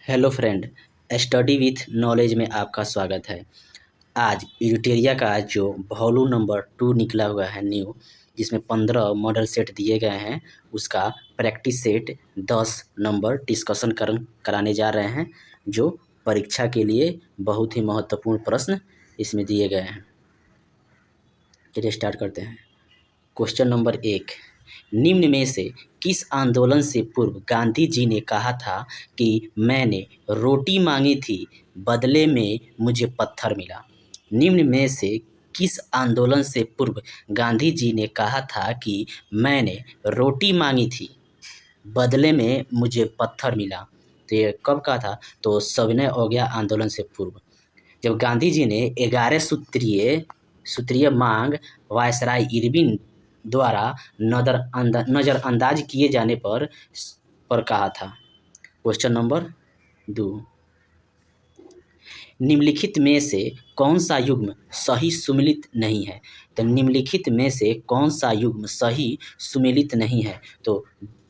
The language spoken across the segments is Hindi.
Hello friend, study with knowledge में आपका स्वागत है। आज यूटेरिया का जो वॉल्यूम नंबर 2 निकला हुआ है न्यू, जिसमें 15 मॉडल सेट दिए गए हैं, उसका प्रैक्टिस सेट 10 नंबर डिस्कशन कराने जा रहे हैं, जो परीक्षा के लिए बहुत ही महत्वपूर्ण प्रश्न इसमें दिए गए हैं। चलिए स्टार्ट करते हैं। क्वेश्चन नंबर 1, निम्न में से किस आंदोलन से पूर्व गांधी जी ने कहा था कि मैंने रोटी मांगी थी, बदले में मुझे पत्थर मिला? निम्न में से किस आंदोलन से पूर्व गांधी जी ने कहा था कि मैंने रोटी मांगी थी, बदले में मुझे पत्थर मिला? तो ये कब कहा था? तो सविनय अवज्ञा आंदोलन से पूर्व, जब गांधी जी ने 11 सूत्रीय मांग वायसराय इरविन द्वारा नज़रअंदाज किए जाने पर कहा था। क्वेश्चन नंबर 2, निम्नलिखित में से कौन सा युग्म सही सुमेलित नहीं है? तो निम्नलिखित में से कौन सा युग्म सही सुमेलित नहीं है? तो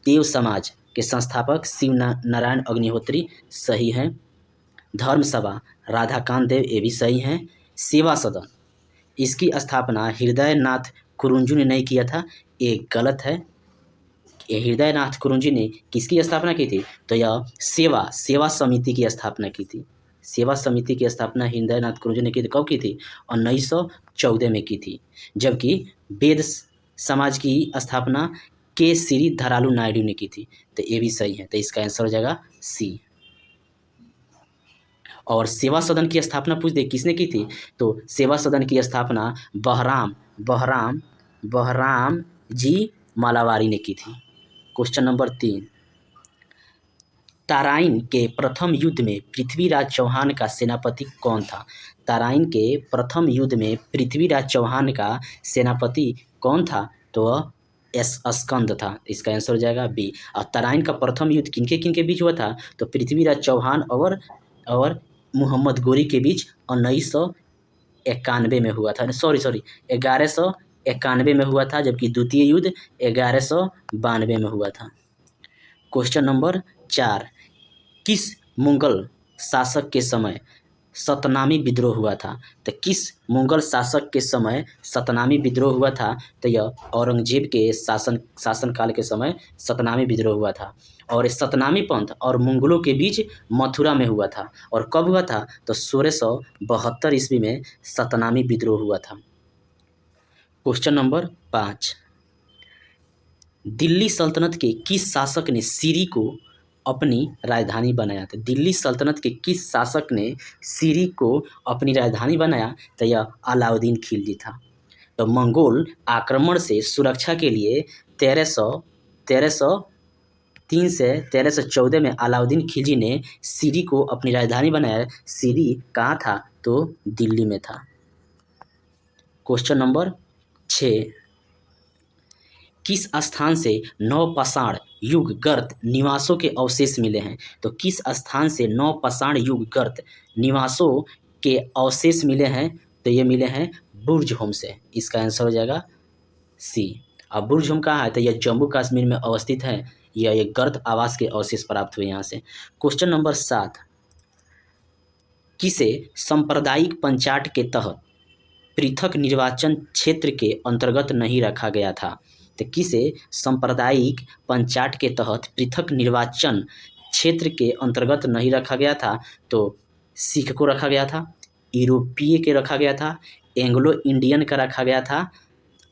देव समाज के संस्थापक शिव नारायण अग्निहोत्री सही हैं। धर्म सभा राधाकांत देव, ये भी सही हैं। सेवा सदन, इसकी स्थापना हृदयनाथ कुरुंजू ने नहीं किया था, ये गलत है। हृदयनाथ कुरुंजू ने किसकी स्थापना की थी? तो यह सेवा समिति की स्थापना की थी। सेवा समिति की स्थापना हृदयनाथ कुरुंजू ने की थी। कब की थी? 1914 में की थी। जबकि वेद समाज की स्थापना के श्री धरालू नायडू ने की थी। तो ये भी सही है। तो इसका आंसर हो जाएगा सी। और सेवा सदन की स्थापना पूछ दे किसने की थी? तो सेवा सदन की स्थापना बहराम जी मालावारी ने की थी। क्वेश्चन नंबर 3, तराइन के प्रथम युद्ध में पृथ्वीराज चौहान का सेनापति कौन था? तराइन के प्रथम युद्ध में पृथ्वीराज चौहान का सेनापति कौन था? तो वह स्कंद था। इसका आंसर हो जाएगा बी। और तराइन का प्रथम युद्ध किनके किनके बीच हुआ था? तो पृथ्वीराज चौहान और मोहम्मद गोरी के बीच 1991 में हुआ था। सॉरी 1191 में हुआ था, जबकि द्वितीय युद्ध 1192 में हुआ था। क्वेश्चन नंबर 4, किस मुगल शासक के समय सतनामी विद्रोह हुआ था? तो किस मुगल शासक के समय सतनामी विद्रोह हुआ था? तो यह औरंगजेब के शासनकाल के समय सतनामी विद्रोह हुआ था। और इस सतनामी पंथ और मुगलों के बीच मथुरा में हुआ था। और कब हुआ था? तो 1672 ईस्वी में सतनामी विद्रोह हुआ था। क्वेश्चन नंबर 5, दिल्ली सल्तनत के किस शासक ने सीरी को अपनी राजधानी बनाया था? दिल्ली सल्तनत के किस शासक ने सीरी को अपनी राजधानी बनाया? तो यह अलाउद्दीन खिलजी था। तो मंगोल आक्रमण से सुरक्षा के लिए 1303 से 1314 में अलाउद्दीन खिलजी ने सीरी को अपनी राजधानी बनाया। सीरी कहाँ था? तो दिल्ली में था। क्वेश्चन नंबर 6, किस स्थान से नवपाषाण युग गर्त निवासों के अवशेष मिले हैं? तो किस स्थान से नवपाषाण युग गर्त निवासों के अवशेष मिले हैं? तो ये मिले हैं बुर्जहोम से। इसका आंसर हो जाएगा सी। अब बुर्जहोम कहाँ है? तो यह जम्मू कश्मीर में अवस्थित है। यह एक गर्त आवास के अवशेष प्राप्त हुए यहाँ से। क्वेश्चन नंबर 7, किसे सांप्रदायिक पंचाट के तहत पृथक निर्वाचन क्षेत्र के अंतर्गत नहीं रखा गया था? तो किसे सांप्रदायिक पंचाट के तहत पृथक निर्वाचन क्षेत्र के अंतर्गत नहीं रखा गया था? तो सिख को रखा गया था, यूरोपीय के रखा गया था, एंग्लो इंडियन का रखा गया था,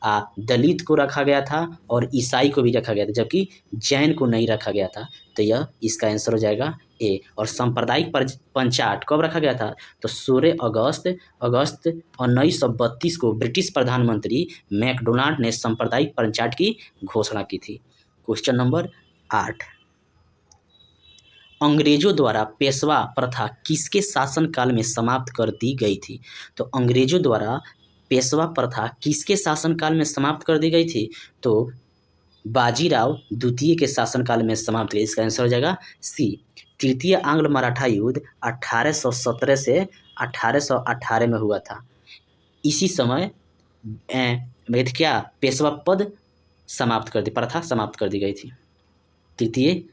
दलित को रखा गया था और ईसाई को भी रखा गया था, जबकि जैन को नहीं रखा गया था। तो यह इसका आंसर हो जाएगा ए। और सांप्रदायिक पंचाट कब रखा गया था? तो 16 अगस्त 1932 को ब्रिटिश प्रधानमंत्री मैकडोनाल्ड ने सांप्रदायिक पंचाट की घोषणा की थी। क्वेश्चन नंबर 8, अंग्रेजों द्वारा पेशवा प्रथा किसके शासनकाल में समाप्त कर दी गई थी? तो अंग्रेजों द्वारा पेशवा प्रथा किसके शासनकाल में समाप्त कर दी गई थी? तो बाजीराव द्वितीय के शासनकाल में समाप्त हुई। इसका आंसर हो जाएगा सी। तृतीय आंग्ल मराठा युद्ध 1817 से 1818 में हुआ था। इसी समय क्या पेशवा पद प्रथा समाप्त कर दी गई थी तृतीय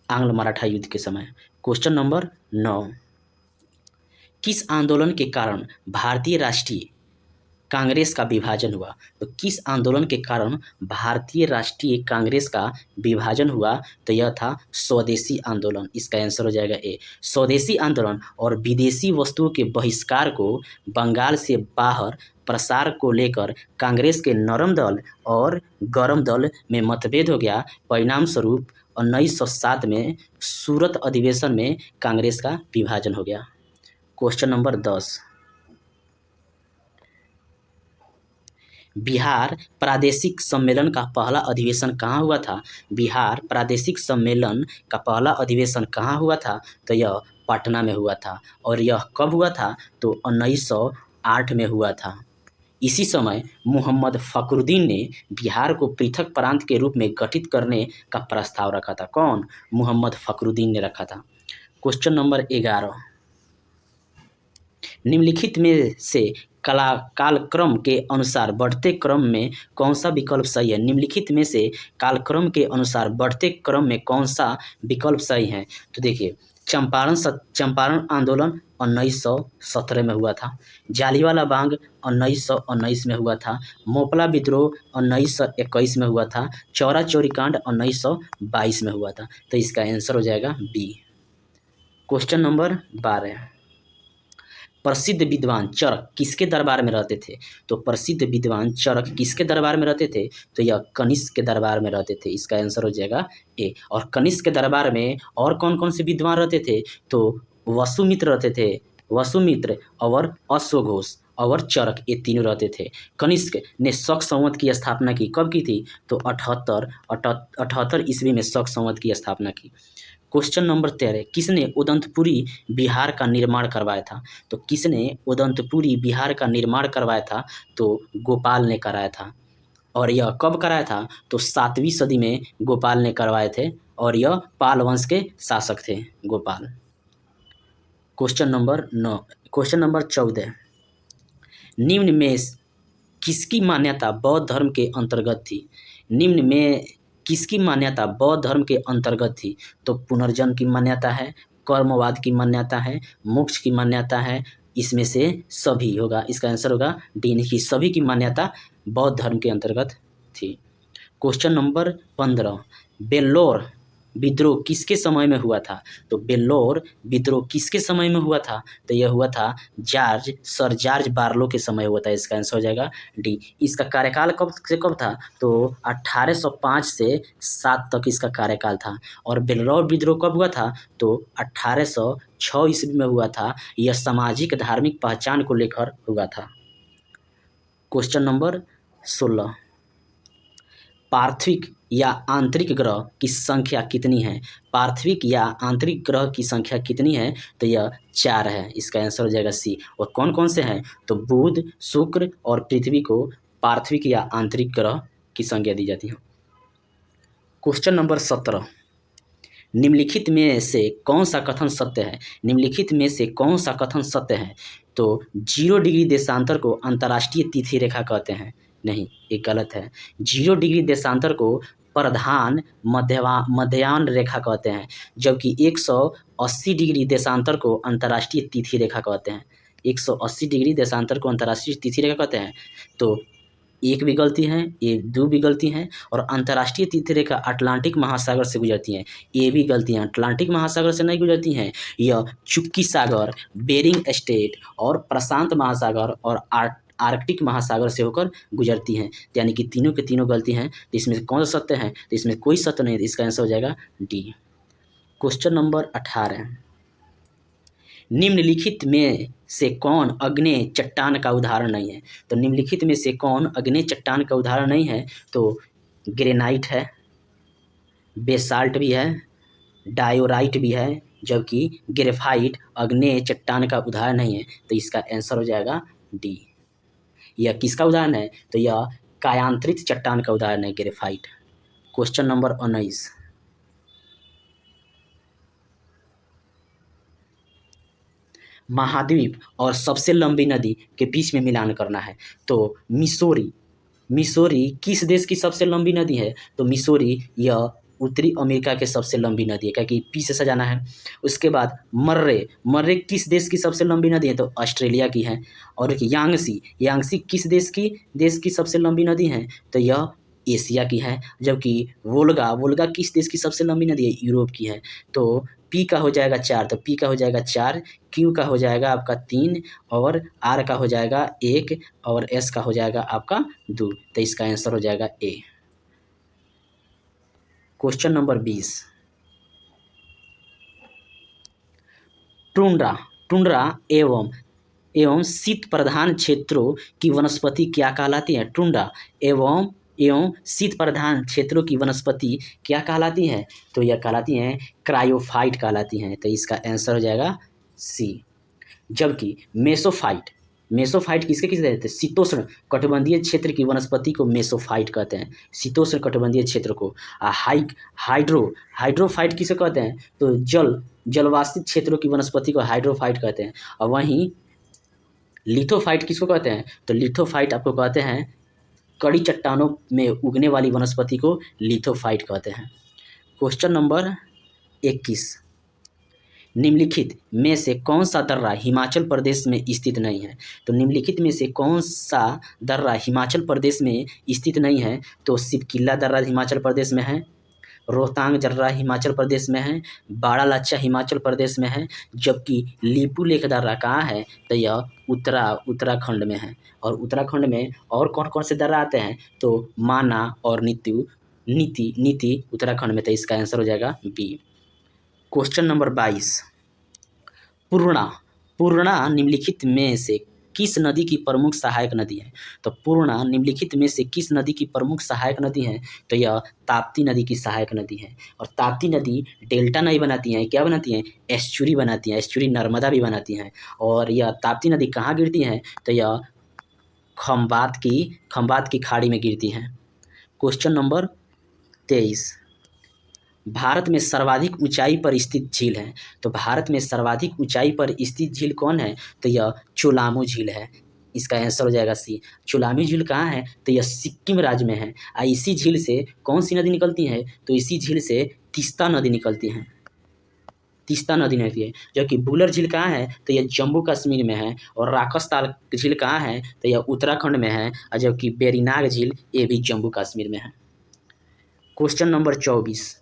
आंग्ल मराठा युद्ध के समय। क्वेश्चन नंबर 9, किस आंदोलन के कारण भारतीय राष्ट्रीय कांग्रेस का विभाजन हुआ? तो किस आंदोलन के कारण भारतीय राष्ट्रीय कांग्रेस का विभाजन हुआ? तो यह था स्वदेशी आंदोलन। इसका आंसर हो जाएगा ए, स्वदेशी आंदोलन। और विदेशी वस्तुओं के बहिष्कार को बंगाल से बाहर प्रसार को लेकर कांग्रेस के नरम दल और गरम दल में मतभेद हो गया। परिणाम स्वरूप 1907 में सूरत अधिवेशन में कांग्रेस का विभाजन हो गया। क्वेश्चन नंबर 10, बिहार प्रादेशिक सम्मेलन का पहला अधिवेशन कहाँ हुआ था? बिहार प्रादेशिक सम्मेलन का पहला अधिवेशन कहाँ हुआ था? तो यह पटना में हुआ था। और यह कब हुआ था? तो 1908 में हुआ था। इसी समय मोहम्मद फखरुद्दीन ने बिहार को पृथक प्रांत के रूप में गठित करने का प्रस्ताव रखा था। कौन? मोहम्मद फखरुद्दीन ने रखा था। क्वेश्चन नंबर 11, निम्नलिखित में से कालक्रम के अनुसार बढ़ते क्रम में कौन सा विकल्प सही है? निम्नलिखित में से कालक्रम के अनुसार बढ़ते क्रम में कौन सा विकल्प सही है? तो देखिए, चंपारण आंदोलन 1917 में हुआ था। जालियांवाला बाग 1919 में हुआ था। मोपला विद्रोह 1921 में हुआ था। चौरा चौरी कांड 1922 में हुआ था। तो इसका आंसर हो जाएगा बी। क्वेश्चन नंबर 12, प्रसिद्ध विद्वान चरक किसके दरबार में रहते थे? तो प्रसिद्ध विद्वान चरक किसके दरबार में रहते थे? तो यह कनिष्क के दरबार में रहते थे। इसका आंसर हो जाएगा ए। और कनिष्क के दरबार में और कौन कौन से विद्वान रहते थे? तो वसुमित्र रहते थे, वसुमित्र और अश्वघोष और चरक, ये तीनों रहते थे। कनिष्क ने शक संवत की स्थापना की। कब की थी? तो 78 ईस्वी में शक संवत की स्थापना की। क्वेश्चन नंबर 13, किसने उदंतपुरी बिहार का निर्माण करवाया था? तो किसने उदंतपुरी बिहार का निर्माण करवाया था? तो गोपाल ने कराया था। और यह कब कराया था? तो 7वीं सदी में गोपाल ने करवाए थे। और यह पाल वंश के शासक थे गोपाल। क्वेश्चन नंबर 14, निम्न में किसकी मान्यता बौद्ध धर्म के अंतर्गत थी? निम्न में किसकी मान्यता बौद्ध धर्म के अंतर्गत थी? तो पुनर्जन्म की मान्यता है, कर्मवाद की मान्यता है, मोक्ष की मान्यता है, इसमें से सभी होगा। इसका आंसर होगा डी, की सभी की मान्यता बौद्ध धर्म के अंतर्गत थी। क्वेश्चन नंबर 15, बेल्लोर विद्रोह किसके समय में हुआ था? तो बेल्लोर विद्रोह किसके समय में हुआ था? तो यह हुआ था सर जॉर्ज बार्लो के समय हुआ था। इसका आंसर हो जाएगा डी। इसका कार्यकाल कब से कब था? तो 1805 से 7 तक इसका कार्यकाल था। और बेल्लोर विद्रोह कब हुआ था? तो 1806 ईस्वी में हुआ था। यह सामाजिक धार्मिक पहचान को लेकर हुआ था। क्वेश्चन नंबर 16, पार्थिव या आंतरिक ग्रह की संख्या कितनी है? पार्थिव या आंतरिक ग्रह की संख्या कितनी है? तो यह 4 है। इसका आंसर हो जाएगा सी। और कौन कौन से हैं? तो बुध, शुक्र और पृथ्वी को पार्थिव या आंतरिक ग्रह की संज्ञा दी जाती है। क्वेश्चन नंबर 17, निम्नलिखित में से कौन सा कथन सत्य है? निम्नलिखित में से कौन सा कथन सत्य है? तो 0 डिग्री देशांतर को अंतर्राष्ट्रीय तिथि रेखा कहते हैं। नहीं, ये गलत है। 0 डिग्री देशांतर को प्रधान मध्याह्न रेखा कहते हैं, जबकि 180 डिग्री देशांतर को अंतर्राष्ट्रीय तिथि रेखा कहते हैं। 180 डिग्री देशांतर को अंतर्राष्ट्रीय तिथि रेखा कहते हैं। तो एक भी गलती है, ये 2 भी गलती हैं। और अंतर्राष्ट्रीय तिथि रेखा अटलांटिक महासागर से गुजरती हैं, ये भी गलतियाँ। अटलांटिक महासागर से नहीं गुजरती हैं, यह चुक्की सागर, बेरिंग स्ट्रेट और प्रशांत महासागर और आर्कटिक महासागर से होकर गुजरती हैं। यानी कि तीनों के तीनों गलती हैं। तो इसमें कौन सा सत्य है? तो इसमें कोई सत्य नहीं, इसका आंसर हो जाएगा डी। क्वेश्चन नंबर 18, निम्नलिखित में से कौन अग्नेय चट्टान का उदाहरण नहीं है? तो निम्नलिखित में से कौन अग्नेय चट्टान का उदाहरण नहीं है? तो ग्रेनाइट है, बेसाल्ट भी है, डायोराइट भी है, जबकि ग्रेफाइट अग्नेय चट्टान का उदाहरण नहीं है। तो इसका आंसर हो जाएगा डी। यह किसका उदाहरण है? तो यह कायांतरित चट्टान का उदाहरण है, ग्रेफाइट। क्वेश्चन नंबर 19, महाद्वीप और सबसे लंबी नदी के बीच में मिलान करना है। तो मिसौरी किस देश की सबसे लंबी नदी है? तो मिसौरी यह उत्तरी अमेरिका की सबसे लंबी नदी है, क्या कि पी से सजाना है। उसके बाद मर्रे, मर्रे किस देश की सबसे लंबी नदी है, तो ऑस्ट्रेलिया की है। और एक यांगसी, यांगसी किस देश की सबसे लंबी नदी है, तो यह एशिया की है। जबकि वोल्गा, वोल्गा किस देश की सबसे लंबी नदी है, यूरोप की है। तो पी का हो जाएगा 4, तो पी का हो जाएगा 4, क्यू का हो जाएगा आपका 3, और आर का हो जाएगा 1, और एस का हो जाएगा आपका 2। तो इसका आंसर हो जाएगा A. Question number 20, tundra, tundra एवं शीत प्रधान क्षेत्रों की वनस्पति क्या कहलाती है। टुंड्रा एवं शीत प्रधान क्षेत्रों की वनस्पति क्या कहलाती है, तो यह कहलाती हैं क्रायोफाइट कहलाती हैं। तो इसका आंसर हो जाएगा सी। जबकि मेसोफाइट, मेसोफाइट किसके कहते हैं, शीतोष्ण कटिबंधीय क्षेत्र की वनस्पति को मेसोफाइट कहते हैं, शीतोष्ण कटिबंधीय क्षेत्र को। हाइड्रोफाइट किसे कहते हैं, तो जलवाष्पित क्षेत्रों की वनस्पति को हाइड्रोफाइट कहते हैं। और वहीं लिथोफाइट किसको कहते हैं, तो लिथोफाइट आपको कहते हैं कड़ी चट्टानों में उगने वाली वनस्पति को लिथोफाइट कहते हैं। क्वेश्चन नंबर 21, निम्नलिखित में से कौन सा दर्रा हिमाचल प्रदेश में स्थित नहीं है। तो निम्नलिखित में से कौन सा दर्रा हिमाचल प्रदेश में स्थित नहीं है, तो सिपकिला दर्रा हिमाचल प्रदेश में है, रोहतांग दर्रा हिमाचल प्रदेश में है, बारालाचा हिमाचल प्रदेश में है। जबकि लीपू लेक दर्रा कहाँ है, तो यह उत्तराखंड में है। और उत्तराखंड में और कौन कौन से दर्रा आते हैं, तो माना और नीति उत्तराखंड में। तो इसका आंसर हो जाएगा बी। क्वेश्चन नंबर 22, पूर्णा निम्नलिखित में से किस नदी की प्रमुख सहायक नदी है। तो पूर्णा निम्नलिखित में से किस नदी की प्रमुख सहायक नदी है, तो यह ताप्ती नदी की सहायक नदी है। और ताप्ती नदी डेल्टा नहीं बनाती है, क्या बनाती हैं, एस्चुरी बनाती हैं, एस्चुरी नर्मदा भी बनाती हैं। और यह ताप्ती नदी कहाँ गिरती है, तो यह खंबात की खाड़ी में गिरती है। क्वेश्चन नंबर 23, भारत में सर्वाधिक ऊंचाई पर स्थित झील है। तो भारत में सर्वाधिक ऊंचाई पर स्थित झील कौन है, तो यह चोलामू झील है। इसका आंसर हो जाएगा सी। चोलामू झील कहाँ है, तो यह सिक्किम राज्य में है। इसी झील से कौन सी नदी निकलती है, तो इसी झील से तीस्ता नदी निकलती है, तीस्ता नदी निकलती है। जबकि बुलर झील कहाँ है, तो यह जम्मू कश्मीर में है। और राकसताल झील कहाँ है, तो यह उत्तराखंड में है। और जबकि बेरीनाग झील ये भी जम्मू कश्मीर में है। क्वेश्चन नंबर 24,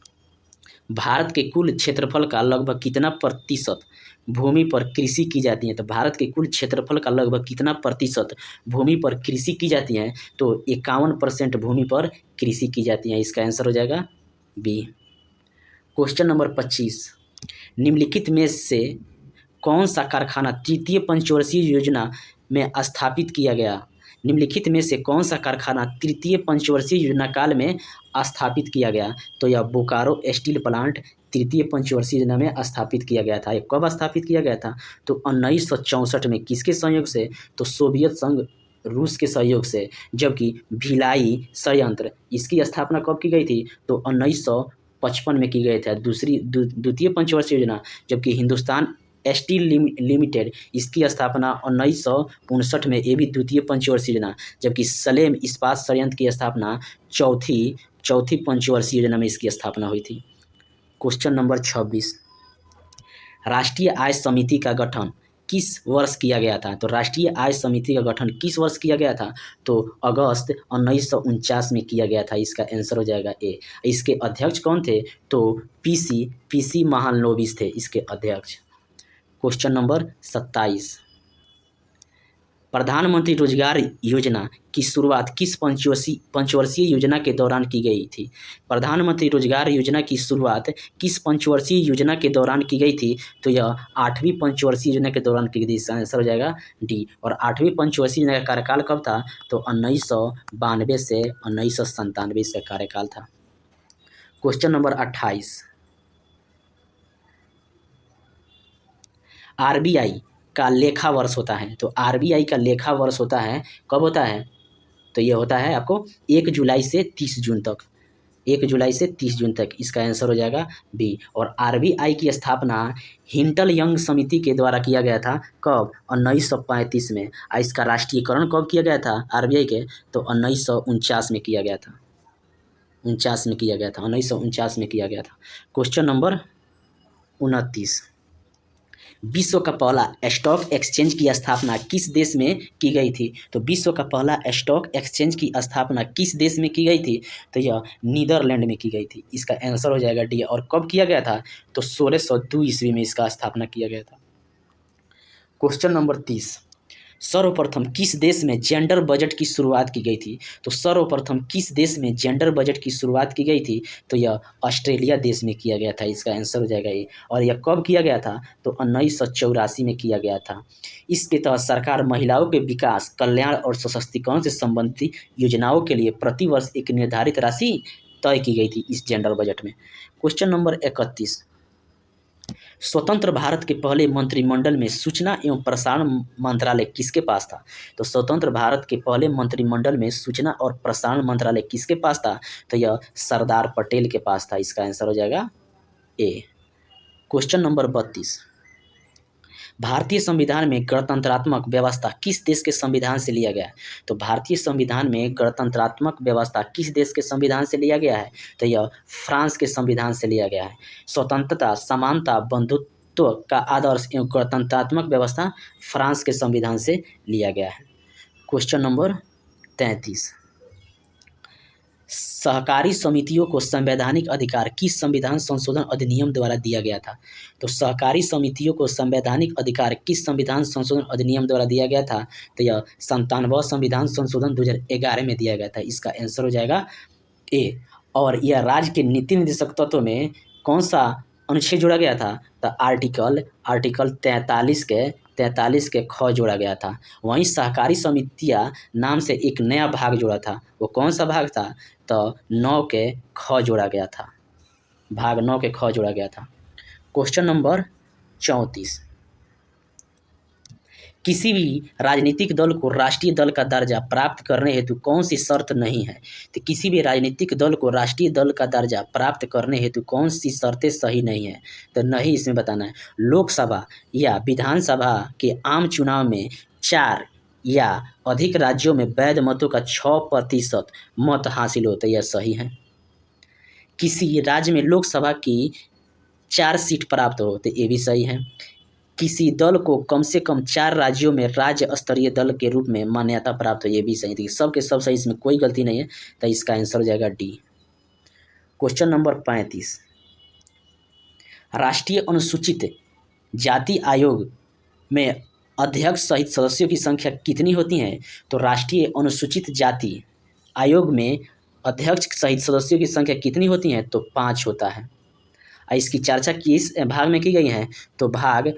भारत के कुल क्षेत्रफल का लगभग कितना प्रतिशत भूमि पर कृषि की जाती है। तो भारत के कुल क्षेत्रफल का लगभग कितना प्रतिशत भूमि पर कृषि की जाती है, तो 51% भूमि पर कृषि की जाती है। इसका आंसर हो जाएगा बी। क्वेश्चन नंबर 25, निम्नलिखित में से कौन सा कारखाना तृतीय पंचवर्षीय योजना में स्थापित किया गया। निम्नलिखित में से कौन सा कारखाना तृतीय पंचवर्षीय योजना काल में स्थापित किया गया, तो यह बोकारो स्टील प्लांट तृतीय पंचवर्षीय योजना में स्थापित किया गया था। ये कब स्थापित किया गया था, तो 1964 में। किसके सहयोग से, तो सोवियत संघ रूस के सहयोग से। जबकि भिलाई संयंत्र इसकी स्थापना कब की गई थी, तो 1955 में की गई थी, द्वितीय पंचवर्षीय योजना। जबकि हिंदुस्तान स्टील लिमिटेड इसकी स्थापना 1959 में, ये भी द्वितीय पंचवर्षीय योजना। जबकि सलेम इस्पात संयंत्र की स्थापना चौथी पंचवर्षीय योजना में इसकी स्थापना हुई थी। क्वेश्चन नंबर 26, राष्ट्रीय आय समिति का गठन किस वर्ष किया गया था। तो राष्ट्रीय आय समिति का गठन किस वर्ष किया गया था, तो अगस्त 1949 में किया गया था। इसका आंसर हो जाएगा ए। इसके अध्यक्ष कौन थे, तो पीसी महालनोबिस थे इसके अध्यक्ष। क्वेश्चन नंबर 27, प्रधानमंत्री रोजगार योजना की शुरुआत किस पंचवर्षीय योजना के दौरान की गई थी। प्रधानमंत्री रोजगार योजना की शुरुआत किस पंचवर्षीय योजना के दौरान की गई थी, तो यह 8वीं पंचवर्षीय योजना के दौरान की गई। इसका आंसर हो जाएगा डी। और 8वीं पंचवर्षीय योजना का कार्यकाल कब था, तो 1992 से 1997 इसका कार्यकाल था। क्वेश्चन नंबर 28, आरबीआई का लेखा वर्ष होता है। तो आरबीआई का लेखा वर्ष होता है, कब होता है, तो ये होता है आपको 1 जुलाई से 30 जून तक, 1 जुलाई से 30 जून तक। इसका आंसर हो जाएगा बी। और आरबीआई की स्थापना हिंटल यंग समिति के द्वारा किया गया था, कब, 1935 में। इसका राष्ट्रीयकरण कब किया गया था आरबीआई के, तो 1949 में किया गया था। 1949 में किया गया था, 1949 में किया गया था। क्वेश्चन नंबर 29, विश्व का पहला स्टॉक एक्सचेंज की स्थापना किस देश में की गई थी? तो विश्व का पहला स्टॉक एक्सचेंज की स्थापना किस देश में की गई थी? तो यह नीदरलैंड में की गई थी। इसका आंसर हो जाएगा डी। और कब किया गया था? तो 1602 ईस्वी में इसका स्थापना किया गया था। क्वेश्चन नंबर 30, सर्वप्रथम किस देश में जेंडर बजट की शुरुआत की गई थी? तो सर्वप्रथम किस देश में जेंडर बजट की शुरुआत की गई थी? तो यह ऑस्ट्रेलिया देश में किया गया था। इसका आंसर हो जाएगा ए। और यह कब किया गया था? तो 1984 में किया गया था। इसके तहत सरकार महिलाओं के विकास, कल्याण और सशक्तिकरण से संबंधित योजनाओं के लिए प्रतिवर्ष एक निर्धारित राशि तय की गई थी इस जेंडर बजट में। क्वेश्चन नंबर 31, स्वतंत्र भारत के पहले मंत्रिमंडल में सूचना एवं प्रसारण मंत्रालय किसके पास था? तो स्वतंत्र भारत के पहले मंत्रिमंडल में सूचना और प्रसारण मंत्रालय किसके पास था? तो यह सरदार पटेल के पास था। इसका आंसर हो जाएगा ए। क्वेश्चन नंबर 32, भारतीय संविधान में गणतंत्रात्मक व्यवस्था किस देश के संविधान से लिया गया है? तो भारतीय संविधान में गणतंत्रात्मक व्यवस्था किस देश के संविधान से लिया गया है? तो यह फ्रांस के संविधान से लिया गया है। स्वतंत्रता, समानता, बंधुत्व का आदर्श एवं गणतंत्रात्मक व्यवस्था फ्रांस के संविधान से लिया गया है। क्वेश्चन नंबर 33, सहकारी समितियों को संवैधानिक अधिकार किस संविधान संशोधन अधिनियम द्वारा दिया गया था? तो सहकारी समितियों को संवैधानिक अधिकार किस संविधान संशोधन अधिनियम द्वारा दिया गया था? तो यह 97वां संविधान संशोधन 2011 में दिया गया था। इसका आंसर हो जाएगा ए। और यह राज्य के नीति निर्देशक तत्व में कौन सा अनुच्छेद जोड़ा गया था? तो आर्टिकल 43 के ख जोड़ा गया था। वहीं सहकारी समितियां नाम से एक नया भाग जोड़ा था। वो कौन सा भाग था? तो 9 के ख जोड़ा गया था। भाग 9 के ख जोड़ा गया था। क्वेश्चन नंबर 34, किसी भी राजनीतिक दल को राष्ट्रीय दल का दर्जा प्राप्त करने हेतु कौन सी शर्त नहीं है? तो किसी भी राजनीतिक दल को राष्ट्रीय दल का दर्जा प्राप्त करने हेतु कौन सी शर्तें सही नहीं है? तो नहीं इसमें बताना है। लोकसभा या विधानसभा के आम चुनाव में 4 या अधिक राज्यों में वैध मतों का 6% मत हासिल होता है, यह सही है। किसी राज्य में लोकसभा की 4 सीट प्राप्त हो, तो ये भी सही है। किसी दल को कम से कम 4 राज्यों में राज्य स्तरीय दल के रूप में मान्यता प्राप्त हो, ये भी सही थी। सब के सब सही, इसमें कोई गलती नहीं है। तो इसका आंसर हो जाएगा डी। क्वेश्चन नंबर 35, राष्ट्रीय अनुसूचित जाति आयोग में अध्यक्ष सहित सदस्यों की संख्या कितनी होती है? तो राष्ट्रीय अनुसूचित जाति आयोग में अध्यक्ष सहित सदस्यों की संख्या कितनी होती है? तो 5 होता है। इसकी चर्चा किस भाग में की गई है? तो भाग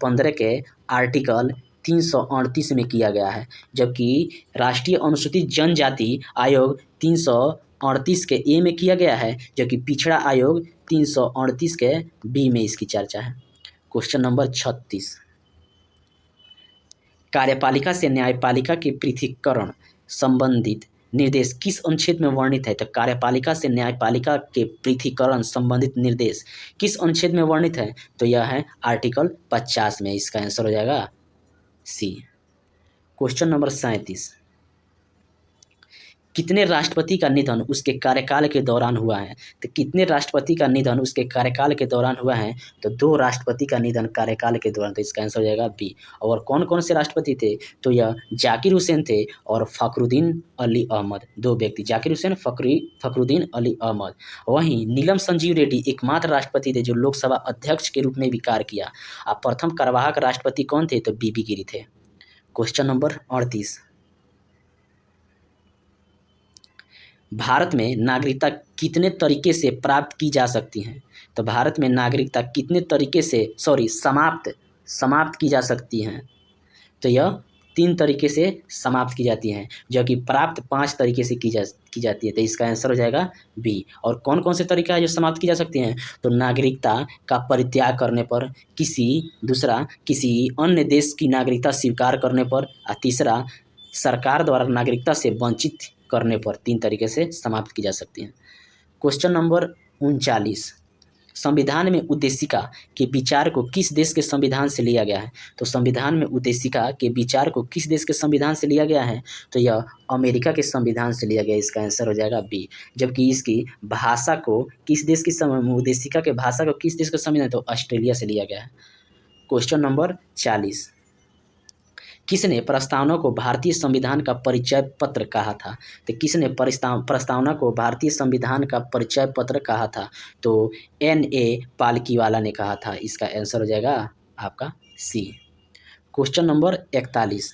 15 के आर्टिकल 338 में किया गया है। जबकि राष्ट्रीय अनुसूचित जनजाति आयोग 338 के ए में किया गया है, जबकि पिछड़ा आयोग 338 के बी में इसकी चर्चा है। क्वेश्चन नंबर 36, कार्यपालिका से न्यायपालिका के पृथक्करण संबंधित निर्देश किस अनुच्छेद में वर्णित है? तो कार्यपालिका से न्यायपालिका के पृथक्करण संबंधित निर्देश किस अनुच्छेद में वर्णित है? तो यह है आर्टिकल 50 में। इसका आंसर हो जाएगा सी। क्वेश्चन नंबर 37, कितने राष्ट्रपति का निधन उसके कार्यकाल के दौरान हुआ है? तो कितने राष्ट्रपति का निधन उसके कार्यकाल के दौरान हुआ है? तो 2 राष्ट्रपति का निधन कार्यकाल के दौरान। तो इसका आंसर हो जाएगा बी। और कौन कौन से राष्ट्रपति थे? तो यह जाकिर हुसैन थे और फखरुद्दीन अली अहमद, 2 व्यक्ति, जाकिर हुसैन, फखरुद्दीन अली अहमद। वहीं नीलम संजीव रेड्डी एकमात्र राष्ट्रपति थे जो लोकसभा अध्यक्ष के रूप में भी कार्य किया। प्रथम कार्यवाहक राष्ट्रपति कौन थे? तो बीबी गिरी थे। क्वेश्चन नंबर 38, भारत में नागरिकता कितने तरीके से प्राप्त की जा सकती है? तो भारत में नागरिकता कितने तरीके से समाप्त की जा सकती हैं? तो यह 3 तरीके से समाप्त की जाती हैं, जो कि प्राप्त 5 तरीके से की जाती है। तो इसका आंसर हो जाएगा बी। और कौन कौन से तरीका है जो समाप्त की जा सकती हैं? तो नागरिकता का परित्याग करने पर, किसी अन्य देश की नागरिकता स्वीकार करने पर, और तीसरा सरकार द्वारा नागरिकता से वंचित करने पर। 3 तरीके से समाप्त की जा सकती हैं। क्वेश्चन नंबर 39, संविधान में उद्देशिका के विचार को किस देश के संविधान से लिया गया है? तो संविधान में उद्देशिका के विचार को किस देश के संविधान से लिया गया है? तो यह अमेरिका के संविधान से लिया गया। इसका आंसर हो जाएगा बी। जबकि इसकी भाषा को किस देश की उद्देशिका के भाषा को किस देश के संविधान, तो ऑस्ट्रेलिया से लिया गया है। क्वेश्चन नंबर 40, किसने प्रस्तावना को भारतीय संविधान का परिचय पत्र कहा था? तो किसने प्रस्तावना को भारतीय संविधान का परिचय पत्र कहा था? तो N.A. पालकीवाला ने कहा था। इसका आंसर हो जाएगा आपका सी। क्वेश्चन नंबर 41,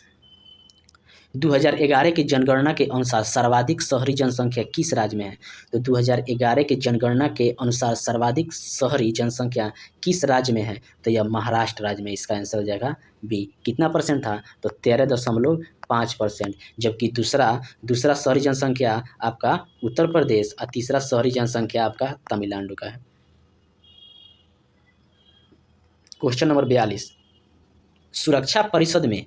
2011 की जनगणना के अनुसार सर्वाधिक शहरी जनसंख्या किस राज्य में है? तो 2011 की जनगणना के अनुसार सर्वाधिक शहरी जनसंख्या किस राज्य में है? तो यह महाराष्ट्र राज्य में। इसका आंसर हो जाएगा बी। कितना परसेंट था? तो 13.5%। जबकि दूसरा शहरी जनसंख्या आपका उत्तर प्रदेश और तीसरा शहरी जनसंख्या आपका तमिलनाडु का है। क्वेश्चन नंबर 42, सुरक्षा परिषद में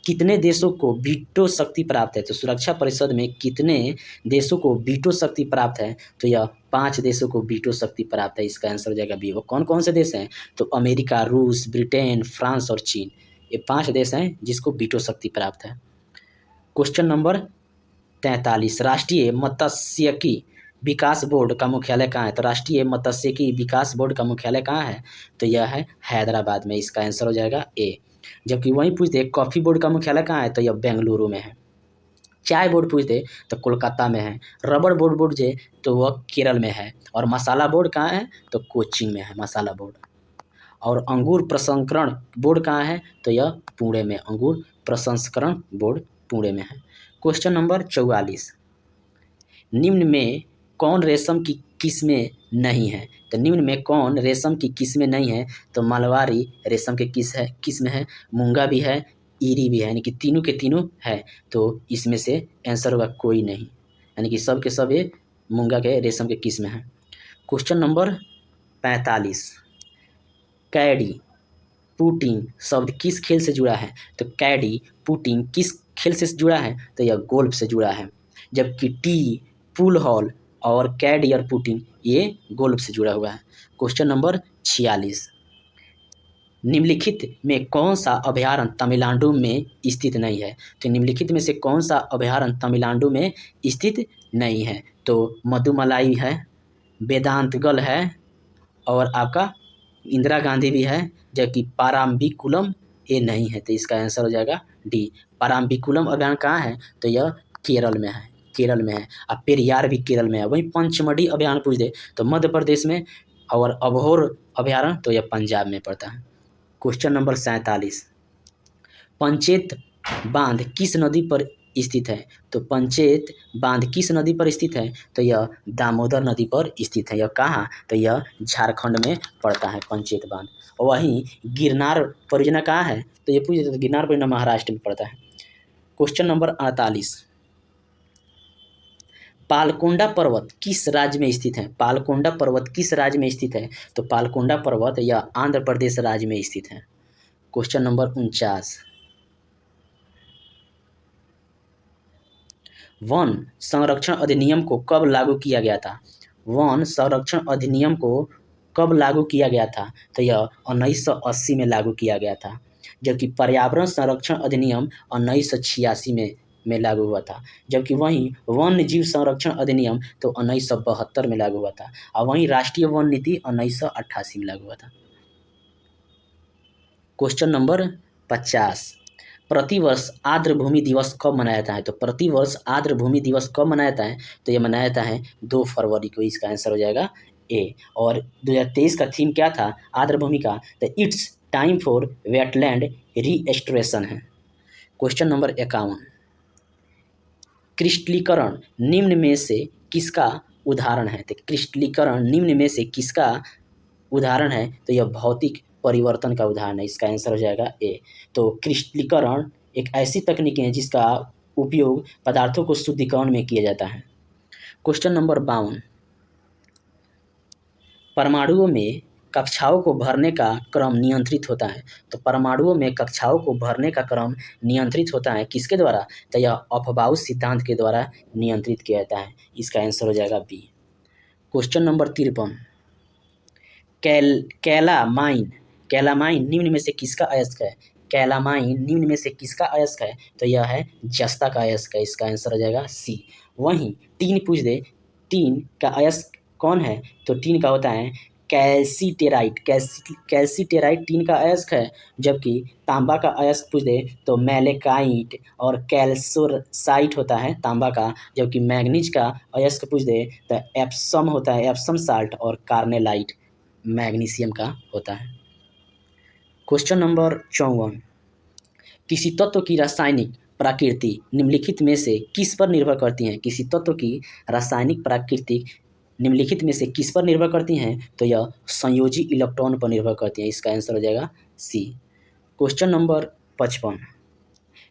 कितने देशों को वीटो शक्ति प्राप्त है? तो सुरक्षा परिषद में कितने देशों को वीटो शक्ति प्राप्त है? तो यह 5 देशों को वीटो शक्ति प्राप्त है। इसका आंसर हो जाएगा बी। वो कौन कौन से देश हैं? तो अमेरिका, रूस, ब्रिटेन, फ्रांस और चीन। ये 5 देश हैं जिसको वीटो शक्ति प्राप्त है। क्वेश्चन नंबर 43, राष्ट्रीय मत्स्यिकी विकास बोर्ड का मुख्यालय कहाँ है? तो राष्ट्रीय मत्स्यिकी विकास बोर्ड का मुख्यालय कहाँ है? तो यह है हैदराबाद में। इसका आंसर हो जाएगा ए। जबकि वहीं पूछते कॉफ़ी बोर्ड का मुख्यालय कहाँ है? तो यह बेंगलुरु में है। चाय बोर्ड पूछते तो कोलकाता में है। रबड़ बोर्ड पूछते तो वह केरल में है। और मसाला बोर्ड कहाँ है? तो कोचीन में है मसाला बोर्ड। और अंगूर प्रसंस्करण बोर्ड कहाँ है? तो यह पुणे में। अंगूर प्रसंस्करण बोर्ड पुणे में है। क्वेश्चन नंबर 44, निम्न में कौन रेशम की किस्में नहीं है? तो निम्न में कौन रेशम की किस्में नहीं है? तो मालवारी रेशम के किस्म है, मूंगा भी है, ईरी भी है, यानी कि तीनों के तीनों है। तो इसमें से आंसर होगा कोई नहीं, यानी कि सब के सब ये मूंगा के रेशम के किस्म हैं। क्वेश्चन नंबर 45, कैडी पुटिंग शब्द किस खेल से जुड़ा है? तो कैडी पुटिंग किस खेल से जुड़ा है? तो यह गोल्फ से जुड़ा है। जबकि टी पूल हॉल और कैडी और पुटिंग ये गोल्फ से जुड़ा हुआ है। क्वेश्चन नंबर 46, निम्नलिखित में कौन सा अभयारण्य तमिलनाडु में स्थित नहीं है? तो निम्नलिखित में से कौन सा अभयारण्य तमिलनाडु में स्थित नहीं है? तो मधुमलाई है, वेदांतगल है और आपका इंदिरा गांधी भी है। जबकि पाराम्बिकुलम ये नहीं है। तो इसका आंसर हो जाएगा डी। पाराम्बिकुलम अभयारण्य कहाँ है? तो यह केरल में है। केरल में है। और पेरियार भी केरल में है। वहीं पंचमढ़ी अभयारण्य पूछ दे तो मध्य प्रदेश में, और अबोहर अभयारण्य तो यह पंजाब में पड़ता है। क्वेश्चन नंबर 47, पंचेत बांध किस नदी पर स्थित है? तो पंचेत बांध किस नदी पर स्थित है? तो यह दामोदर नदी पर स्थित है। यह कहाँ? तो यह झारखंड में पड़ता है पंचेत बांध। और वहीं गिरनार परियोजना कहाँ है? तो ये पूछे तो गिरनार परियोजना महाराष्ट्र में पड़ता है। क्वेश्चन नंबर 48, पालकोंडा पर्वत किस राज्य में स्थित है? पालकोंडा पर्वत किस राज्य में स्थित है? तो पालकोंडा पर्वत यह आंध्र प्रदेश राज्य में स्थित है। क्वेश्चन नंबर 49, वन संरक्षण अधिनियम को कब लागू किया गया था? वन संरक्षण अधिनियम को कब लागू किया गया था? तो यह 1980 में लागू किया गया था। जबकि पर्यावरण संरक्षण अधिनियम 1986 में लागू हुआ था। जबकि वहीं वन्य जीव संरक्षण अधिनियम तो 1972 में लागू हुआ था। और वहीं राष्ट्रीय वन नीति 1988 में लागू हुआ था। क्वेश्चन नंबर 50, प्रतिवर्ष आर्द्र भूमि दिवस कब मनाया जाता है? तो प्रतिवर्ष आर्द्र भूमि दिवस कब मनाया जाता है? तो ये मनाया जाता है 2 फरवरी को। इसका आंसर हो जाएगा ए। और 2023 का थीम क्या था आर्द्र भूमि का? तो इट्स टाइम फॉर वेटलैंड रीएस्टोरेशन है। क्वेश्चन नंबर 51, क्रिस्टलीकरण निम्न में से किसका उदाहरण है? तो क्रिस्टलीकरण निम्न में से किसका उदाहरण है? तो यह भौतिक परिवर्तन का उदाहरण है। इसका आंसर हो जाएगा ए। तो क्रिस्टलीकरण एक ऐसी तकनीक है जिसका उपयोग पदार्थों को शुद्धिकरण में किया जाता है। क्वेश्चन नंबर 52, परमाणुओं में कक्षाओं को भरने का क्रम नियंत्रित होता है। तो परमाणुओं में कक्षाओं को भरने का क्रम नियंत्रित होता है किसके द्वारा? तो यह अफबाउ सिद्धांत के द्वारा नियंत्रित किया जाता है। इसका आंसर हो जाएगा B. Question number 53, calamine calamine निम्न में से किसका अयस्क है? कैलामाइन निम्न में से किसका अयस्क है? तो यह है जस्ता का अयस्क है। इसका आंसर हो जाएगा सी। वहीं टीन पूछ दे, टीन का अयस्क कौन है? तो टीन का होता है कैल्सीटेराइट। कैल्सीटेराइट टीन का अयस्क है। जबकि तांबा का अयस्क पूछ दे तो मैलेकाइट और कैल्सोसाइट होता है तांबा का। जबकि मैग्नीज का अयस्क पूछ दे तो एप्सम होता है, एप्सम साल्ट, और कार्नेलाइट मैग्नीशियम का होता है। क्वेश्चन नंबर 54, किसी तत्व की रासायनिक प्रकृति निम्नलिखित में से किस पर निर्भर करती है? किसी तत्व की रासायनिक प्रकृति निम्नलिखित में से किस पर निर्भर करती हैं? तो यह संयोजी इलेक्ट्रॉन पर निर्भर करती हैं। इसका आंसर हो जाएगा सी। क्वेश्चन नंबर 55,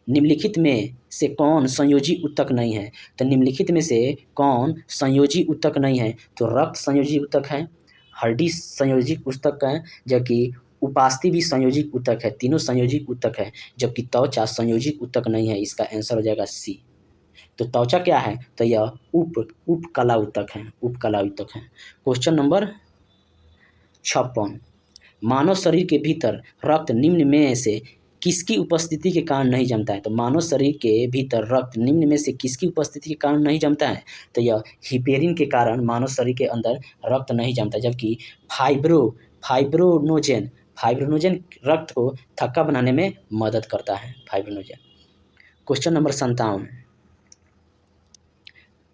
निम्नलिखित में से कौन संयोजी ऊतक नहीं है? तो निम्नलिखित में से कौन संयोजी ऊतक नहीं है? तो रक्त संयोजी ऊतक है, हड्डी संयोजी ऊतक है, जबकि उपास्थि भी संयोजी ऊतक है। तीनों संयोजी ऊतक है, जबकि त्वचा संयोजी ऊतक नहीं है। इसका आंसर हो जाएगा सी। तो त्वचा क्या है? तो यह उपकला ऊतक है, उपकला ऊतक है। क्वेश्चन नंबर 56, मानव शरीर के भीतर रक्त निम्न में से किसकी उपस्थिति के कारण नहीं जमता है? तो मानव शरीर के भीतर रक्त निम्न में से किसकी उपस्थिति के कारण नहीं जमता है? तो यह हिपेरिन के कारण मानव शरीर के अंदर रक्त नहीं जमता। जबकि फाइब्रोनोजेन रक्त को थक्का बनाने में मदद करता है, फाइब्रोनोजेन। क्वेश्चन नंबर 57,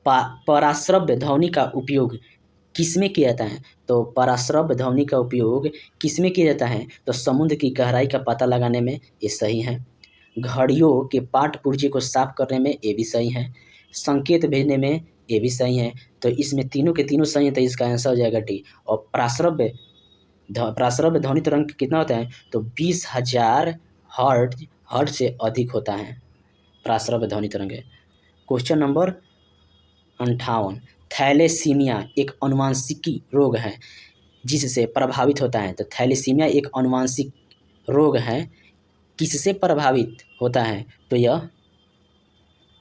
पराश्रव्य ध्वनि का उपयोग किसमें किया जाता है? तो पराश्रव्य ध्वनि का उपयोग किसमें किया जाता है? तो समुद्र की गहराई का पता लगाने में, ये सही है। घड़ियों के पाठ पुर्जे को साफ करने में, ये भी सही है। संकेत भेजने में, ये भी सही है। तो इसमें तीनों के तीनों सही है। तो इसका आंसर हो जाएगा डी। और पराश्रव्य ध्वनि तरंग कितना होता है? तो 20,000 हर्ट्ज से अधिक होता है पराश्रव्य ध्वनि तरंग। क्वेश्चन नंबर 58, थैलेसीमिया एक अनुवांशिकी रोग है जिससे प्रभावित होता है। तो थैलेसीमिया एक अनुवांशिक रोग है, किससे प्रभावित होता है? तो यह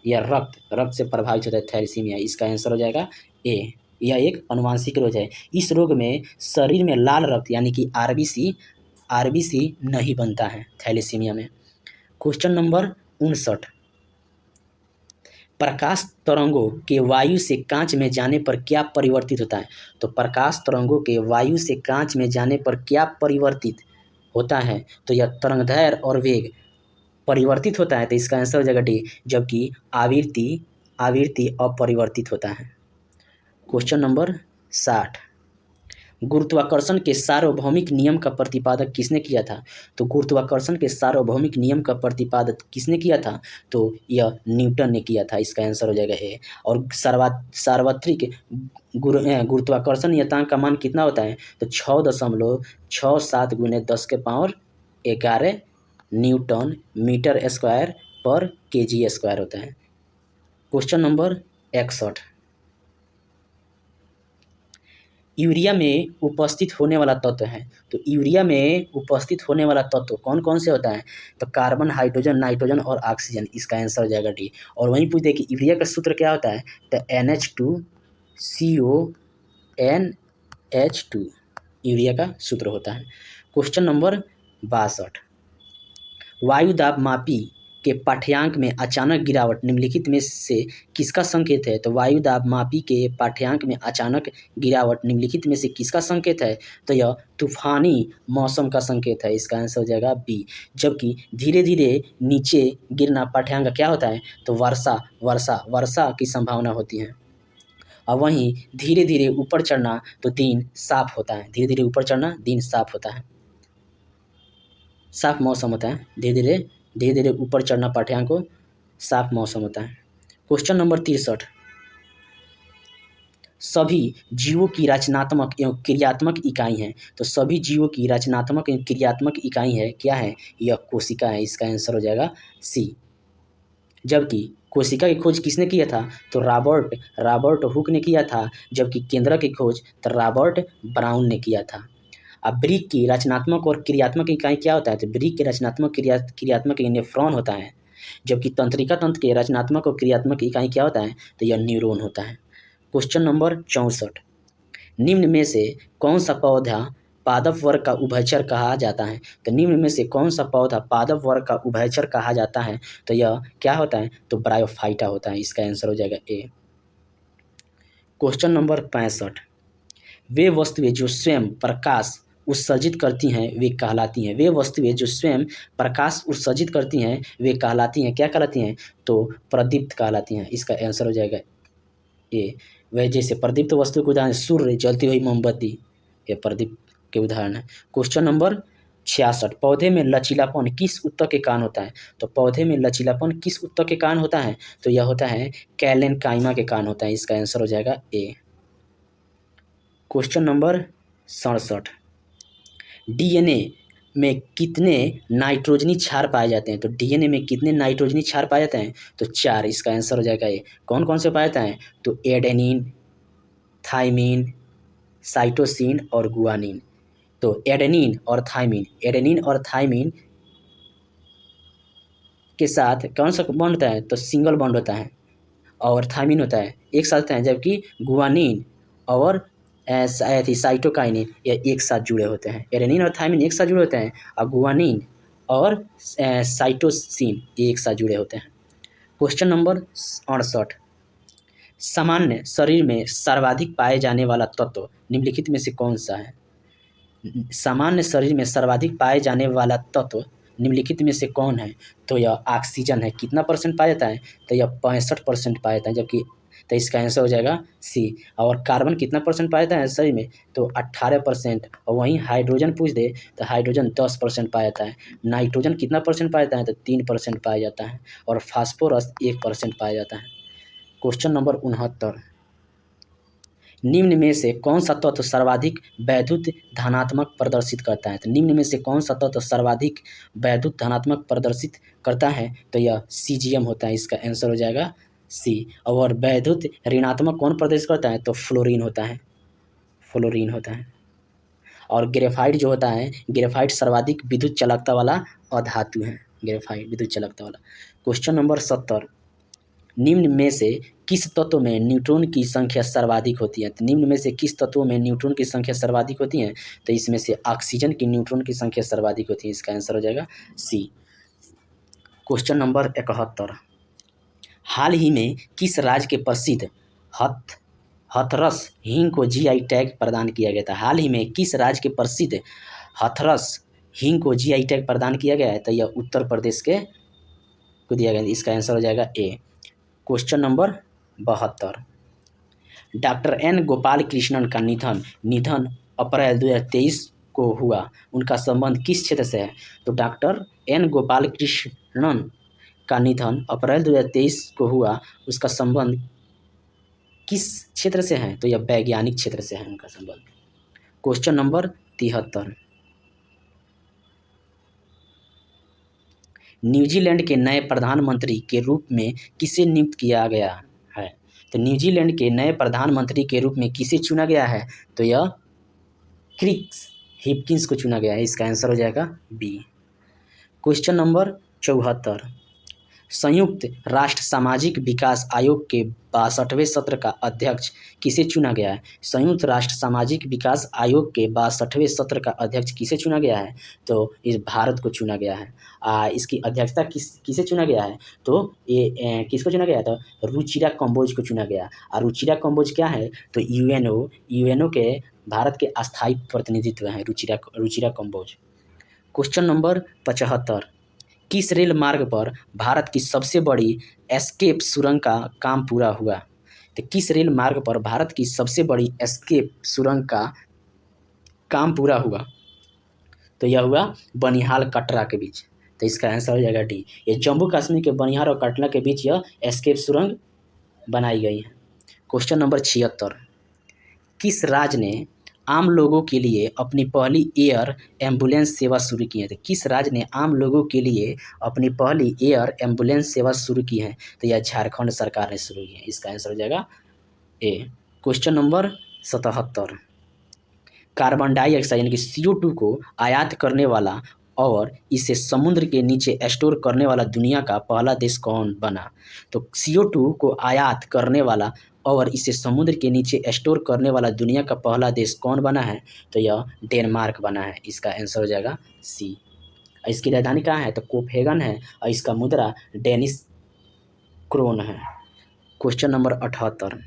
रक्त से प्रभावित होता है थैलेसीमिया। इसका आंसर हो जाएगा ए। यह एक अनुवांशिक रोग है। इस रोग में शरीर में लाल रक्त यानी कि आरबीसी नहीं बनता है थैलेसीमिया में। क्वेश्चन नंबर 59, प्रकाश तरंगों के वायु से कांच में जाने पर क्या परिवर्तित होता है? तो प्रकाश तरंगों के वायु से कांच में जाने पर क्या परिवर्तित होता है? तो यह तरंगदैर्घ्य और वेग परिवर्तित होता है। तो इसका आंसर हो जाएगा डी। जबकि आवृत्ति अपरिवर्तित होता है। क्वेश्चन नंबर 60, गुरुत्वाकर्षण के सार्वभौमिक नियम का प्रतिपादक किसने किया था? तो गुरुत्वाकर्षण के सार्वभौमिक नियम का प्रतिपादक किसने किया था? तो यह न्यूटन ने किया था। इसका आंसर हो जाएगा ए। और सार्वत्रिक गुरुत्वाकर्षण नियतांक का मान कितना होता है? तो 6.67 × 10⁻11 न्यूटन मीटर स्क्वायर पर kg स्क्वायर होता है। क्वेश्चन नंबर 61, यूरिया में उपस्थित होने वाला तत्व है। तो यूरिया में उपस्थित होने वाला तत्व कौन कौन से होता है? तो कार्बन, हाइड्रोजन, नाइट्रोजन और ऑक्सीजन। इसका आंसर हो जाएगा डी। और वहीं पूछ दे कि यूरिया का सूत्र क्या होता है? तो NH2CONH2 यूरिया का सूत्र होता है। क्वेश्चन नंबर 62, वायु दाब मापी के पाठ्यांक में अचानक गिरावट निम्नलिखित में से किसका संकेत है? तो वायु दाब मापी के पाठ्यांक में अचानक गिरावट निम्नलिखित में से किसका संकेत है? तो यह तूफानी मौसम का संकेत है। इसका आंसर हो जाएगा बी। जबकि धीरे धीरे नीचे गिरना पाठ्यांक क्या होता है? तो वर्षा की संभावना होती है। और वहीं धीरे धीरे ऊपर चढ़ना तो दिन साफ होता है। धीरे धीरे ऊपर चढ़ना दिन साफ होता है, साफ मौसम होता है। धीरे धीरे ऊपर चढ़ना पाठ्यांक को साफ मौसम होता है। क्वेश्चन नंबर 63, सभी जीवों की रचनात्मक एवं क्रियात्मक इकाई है। तो सभी जीवों की रचनात्मक एवं क्रियात्मक इकाई है क्या है? यह कोशिका है। इसका आंसर हो जाएगा सी। जबकि कोशिका की खोज किसने किया था? तो रॉबर्ट हुक ने किया था। जबकि केंद्रक की खोज तो रॉबर्ट ब्राउन ने किया था। अब ब्रिक की रचनात्मक और क्रियात्मक इकाई क्या होता है? तो ब्रिक के रचनात्मक क्रियात्मक नेफ्रॉन होता है। जबकि तंत्रिका तंत्र के रचनात्मक और क्रियात्मक इकाई क्या होता है? तो यह न्यूरॉन होता है। क्वेश्चन नंबर 64, निम्न में से कौन सा पौधा पादप वर्ग का उभयचर कहा जाता है? तो निम्न में से कौन सा पौधा पादप वर्ग का उभयचर कहा जाता है? तो यह क्या होता है? तो ब्रायोफाइटा होता है। इसका आंसर हो जाएगा ए। क्वेश्चन नंबर 65, वे वस्तुएं जो स्वयं प्रकाश उत्सर्जित करती हैं वे कहलाती हैं। वे वस्तुएं जो स्वयं प्रकाश उत्सर्जित करती हैं वे कहलाती हैं, क्या कहलाती हैं? तो प्रदीप्त कहलाती हैं। इसका आंसर हो जाएगा ए। वह जैसे प्रदीप्त वस्तु के उदाहरण सूर्य, जलती हुई मोमबत्ती, ये प्रदीप्त के उदाहरण है। क्वेश्चन नंबर 66, पौधे में लचीलापन किस ऊतक के कारण होता है? तो पौधे में लचीलापन किस ऊतक के कारण होता है? तो यह होता है कैलेनकाइमा के कारण होता है। इसका आंसर हो जाएगा ए। क्वेश्चन नंबर 67, डीएनए में कितने नाइट्रोजनी क्षार पाए जाते हैं? तो डीएनए में कितने नाइट्रोजनी क्षार पाए जाते हैं? तो 4। इसका आंसर हो जाएगा ए। कौन कौन से पाए जाते हैं? तो एडेनिन, थाइमिन, साइटोसिन और गुआनिन। तो एडेनिन और थाइमिन के साथ कौन सा बॉन्ड होता है? तो सिंगल बॉन्ड होता है, और थाइमिन होता है एक साथ होता है, जबकि गुआनिन और साइटोकाइनिन ये एक साथ जुड़े होते हैं। एडेनिन और थाइमिन एक साथ जुड़े होते हैं, और गुआनिन और साइटोसिन ये एक साथ जुड़े होते हैं। क्वेश्चन नंबर 68, सामान्य शरीर में सर्वाधिक पाए जाने वाला तत्व निम्नलिखित में से कौन सा है? सामान्य शरीर में सर्वाधिक पाए जाने वाला तत्व निम्नलिखित में से कौन है? तो यह ऑक्सीजन है। कितना परसेंट पाया जाता है? तो यह 65% पाया जाता है, जबकि तो इसका आंसर हो जाएगा सी। और कार्बन कितना परसेंट पाया जाता है शरीर में? तो 18%। और वहीं हाइड्रोजन पूछ दे तो हाइड्रोजन 10% पाया जाता है। नाइट्रोजन कितना परसेंट पाया जाता है? तो 3% पाया जाता है। और फास्फोरस 1% पाया जाता है। क्वेश्चन नंबर 69, निम्न में से कौन सा तत्व सर्वाधिक वैद्युत धनात्मक प्रदर्शित करता है? तो निम्न में से कौन सा तत्व सर्वाधिक वैद्युत धनात्मक प्रदर्शित करता है? तो यह सीजियम होता है। इसका आंसर हो जाएगा सी। और वैद्युत ऋणात्मक कौन प्रदर्शित करता है? तो फ्लोरीन होता है। और ग्रेफाइट जो होता है, ग्रेफाइट सर्वाधिक विद्युत चालकता वाला अधातु है। ग्रेफाइट विद्युत चालकता वाला। क्वेश्चन नंबर 70, निम्न में से किस तत्व में न्यूट्रॉन की संख्या सर्वाधिक होती है? तो निम्न में से किस तत्वों में न्यूट्रॉन की संख्या सर्वाधिक होती है? तो इसमें से ऑक्सीजन की न्यूट्रॉन की संख्या सर्वाधिक होती है। इसका आंसर हो जाएगा सी। क्वेश्चन नंबर 71, हाल ही में किस राज्य के प्रसिद्ध हथरस हींग को जीआई टैग प्रदान किया गया था? हाल ही में किस राज्य के प्रसिद्ध हथरस हींग को जीआई टैग प्रदान किया गया है? तो यह उत्तर प्रदेश के को दिया गया। इसका आंसर हो जाएगा A. Question number 72, doctor N Gopal Krishnan का निधन अप्रैल 2023 को हुआ। उनका संबंध किस क्षेत्र से है? तो डॉक्टर एन गोपाल कृष्णन का निधन अप्रैल 2023 को हुआ। उसका संबंध किस क्षेत्र से है? तो यह वैज्ञानिक क्षेत्र से है उनका संबंध। क्वेश्चन नंबर 73, न्यूजीलैंड के नए प्रधानमंत्री के रूप में किसे नियुक्त किया गया है? तो न्यूजीलैंड के नए प्रधानमंत्री के रूप में किसे चुना गया है? तो यह क्रिस हिपकिंस को चुना गया है। इसका आंसर हो जाएगा बी। क्वेश्चन नंबर 74, संयुक्त राष्ट्र सामाजिक विकास आयोग के 62वें सत्र का अध्यक्ष किसे चुना गया है? संयुक्त राष्ट्र सामाजिक विकास आयोग के 62वें सत्र का अध्यक्ष किसे चुना गया है? तो इस भारत को चुना गया है। इसकी अध्यक्षता किसे चुना गया है? तो ये किसको चुना गया? तो रुचिरा कंबोज को चुना गया। और रुचिरा कंबोज क्या है? तो यूएनओ के भारत के अस्थायी प्रतिनिधित्व हैं रुचिरा कंबोज। क्वेश्चन नंबर 75, किस रेल मार्ग पर भारत की सबसे बड़ी एस्केप सुरंग का काम पूरा हुआ? तो किस रेल मार्ग पर भारत की सबसे बड़ी एस्केप सुरंग का काम पूरा हुआ? तो यह हुआ बनिहाल कटरा के बीच। तो इसका आंसर हो जाएगा डी। ये जम्मू कश्मीर के बनिहाल और कटरा के बीच यह एस्केप सुरंग बनाई गई है। क्वेश्चन नंबर 76, किस राज्य ने आम लोगों के लिए अपनी पहली एयर एम्बुलेंस सेवा शुरू की है? तो किस राज्य ने आम लोगों के लिए अपनी पहली एयर एम्बुलेंस सेवा शुरू की है? तो यह झारखंड सरकार ने शुरू की है। इसका आंसर हो जाएगा A. Question number 77, carbon dioxide यानी कि CO2 को आयात करने वाला और इसे समुद्र के नीचे स्टोर करने वाला दुनिया का पहला देश कौन बना? तो CO2 को आयात करने वाला और इसे समुद्र के नीचे स्टोर करने वाला दुनिया का पहला देश कौन बना है? तो यह डेनमार्क बना है। इसका आंसर हो जाएगा सी। इसकी राजधानी कहाँ है? तो कोपेनहेगन है और इसका मुद्रा डेनिश क्रोन है। Question number 78,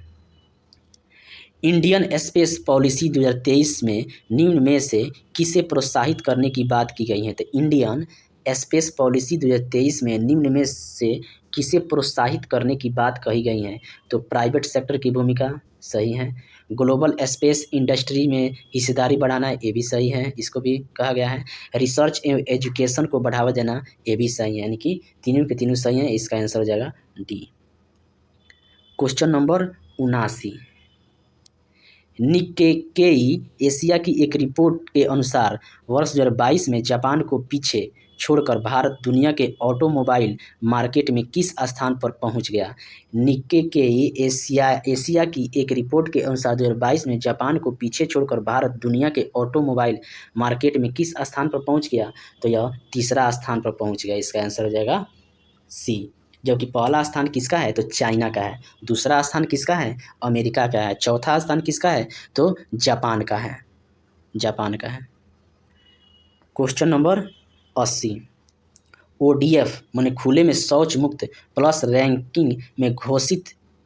Indian space policy 2023 में निम्न में से किसे प्रोत्साहित करने की बात की गई है? तो इंडियन स्पेस पॉलिसी 2023 में निम्न में से किसे प्रोत्साहित करने की बात कही गई है? तो प्राइवेट सेक्टर की भूमिका, सही है। ग्लोबल स्पेस इंडस्ट्री में हिस्सेदारी बढ़ाना, ये भी सही है, इसको भी कहा गया है। रिसर्च एवं एजुकेशन को बढ़ावा देना, ये भी सही है, यानी कि तीनों के तीनों सही हैं। इसका आंसर हो जाएगा D. Question number 79, Nikkei Asia की एक रिपोर्ट के अनुसार वर्ष 2022 में जापान को पीछे छोड़कर भारत दुनिया के ऑटोमोबाइल मार्केट में किस स्थान पर पहुंच गया? निक्केई एशिया की एक रिपोर्ट के अनुसार 2022 में जापान को पीछे छोड़कर भारत दुनिया के ऑटोमोबाइल मार्केट में किस स्थान पर पहुंच गया? तो यह तीसरा स्थान पर पहुंच गया। इसका आंसर हो जाएगा सी। जबकि पहला स्थान किसका है? तो चाइना का है। दूसरा स्थान किसका है? अमेरिका का है। चौथा स्थान किसका है? तो जापान का है। जापान का है। क्वेश्चन नंबर 80, ओडीएफ माने खुले में शौच मुक्त प्लस रैंकिंग में घोषित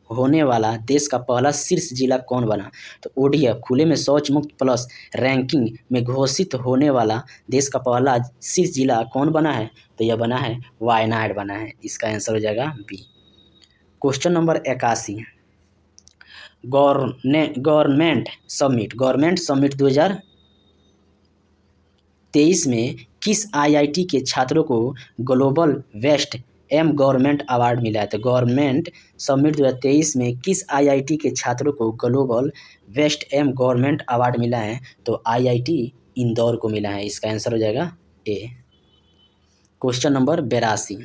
होने वाला देश का पहला शीर्ष जिला कौन बना? तो ओडीएफ खुले में शौच मुक्त प्लस रैंकिंग में घोषित होने वाला देश का पहला शीर्ष जिला कौन बना है? तो यह बना है वायनाड बना है। इसका आंसर हो जाएगा B. Question number 81, government summit 2023 में किस आईआईटी के छात्रों को global waste M government award मिला है? तो गवर्नमेंट समिट 2023 में किस आईआईटी के छात्रों को global waste M government award मिला है? तो आईआईटी इंदौर को मिला है। इसका आंसर हो जाएगा ए। क्वेश्चन नंबर 82,